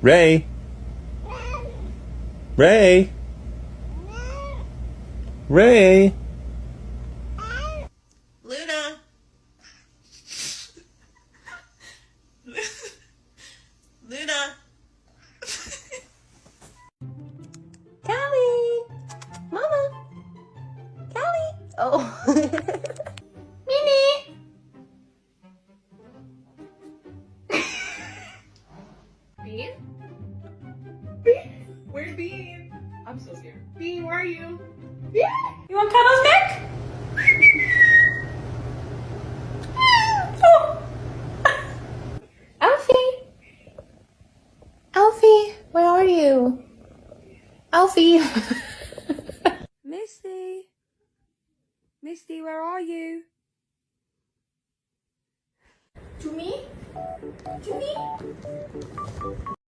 Ray. Ray. Ray. Luna. Luna. Callie. Mama. Callie. Oh. Minnie. Bean? Bean? Where's Bean? I'm so scared. Bean, where are you? Bean? You want Cuddle's neck? Oh. Alfie! Alfie, where are you? Alfie! Misty? Misty, where are you? To me? To me?